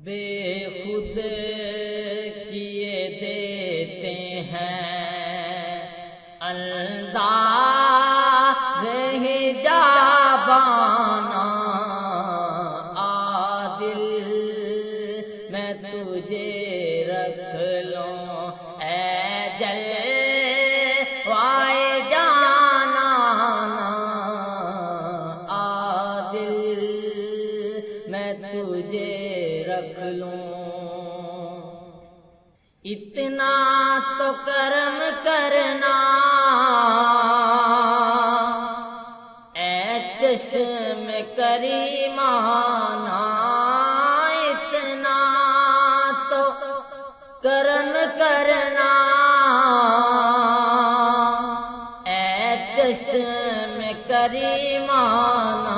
بے خود کیے دیتے ہیں انداز حجابانہ عادل میں تجھے رکھ لوں اے جلوائے جانانا عادل میں تجھے رکھ لوں اتنا تو کرم کرنا اے چشم کریمانہ اتنا تو کرم کرنا اے چشم کریمانہ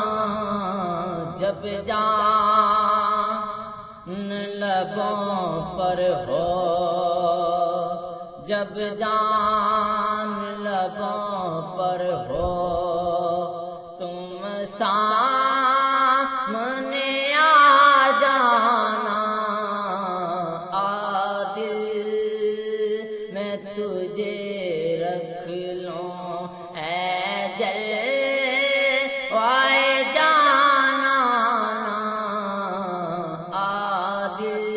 جب جان لبوں پر ہو جب جان لبوں پر ہو تم سامنے آ جانا عادل میں تجھے رکھ لوں اے جلوائے جانانا عادل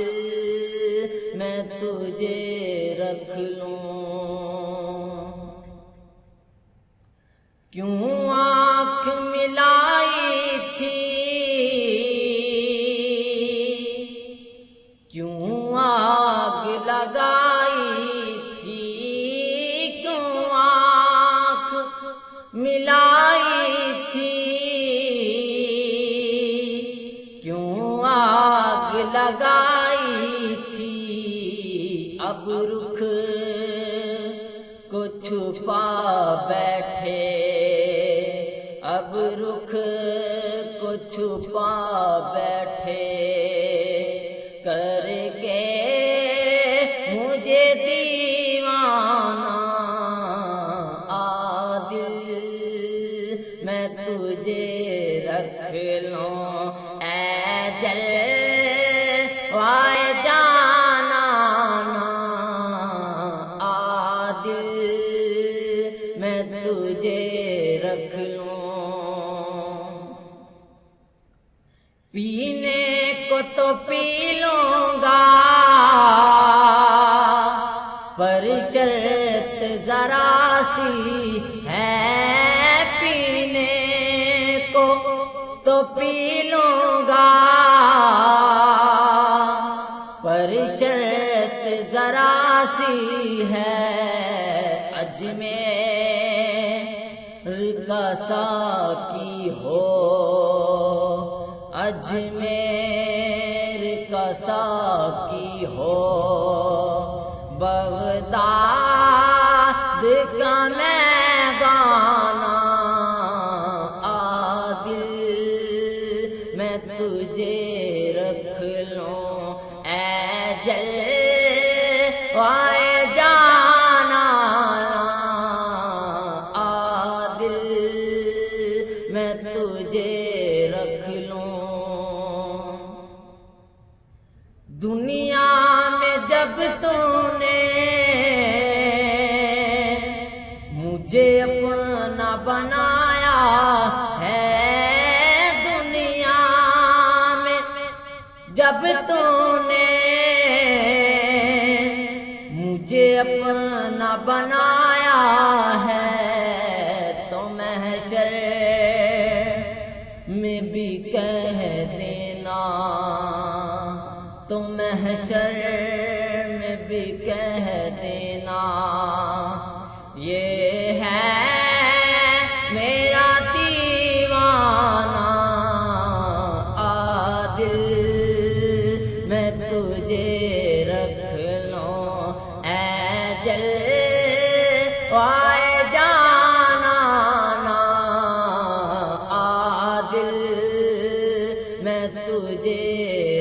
میں تجھے رکھ لوں کیوں آنکھ ملائی تھی کیوں آگ لگائی تھی کیوں آنکھ ملائی تھی کیوں آگ لگائی تھی اب رخ کو چھپا بیٹھے اب رخ کو چھپا بیٹھے کر کے مجھے دیوانہ عادل میں تجھے رکھ لوں اے جلوائے جانانا عادل میں تجھے رکھ لوں پینے کو تو پی لوں گا پر شرط ذرا سی ہے پینے کو تو پی لوں گا پر شرط ذرا سی ہے اجمیر کا ساقی ہو اجمیر کا ساقی ہو بغداد کا میں گانا عادل میں تجھے رکھ لوں اے جلوائے جانانا عادل میں تجھے رکھ لوں دنیا میں جب تو نے مجھے اپنا بنایا ہے دنیا میں جب تو نے مجھے اپنا بنایا ہے تو محشر میں بھی کہہ دینا تو محشر میں بھی کہہ دینا یہ ہے میرا دیوانہ عادل میں تجھے رکھ لوں اے جلوائے جانانا عادل میں تجھے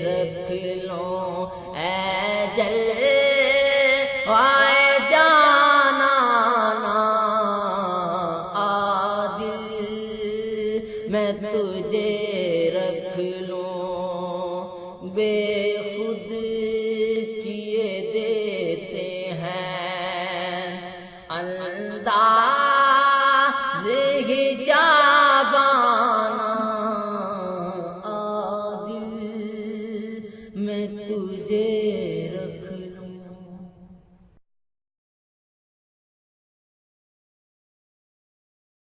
رکھ لوں اے جلوائے جانانا عادل میں تجھے رکھ لوں بے خود کیے دیتے ہیں انداز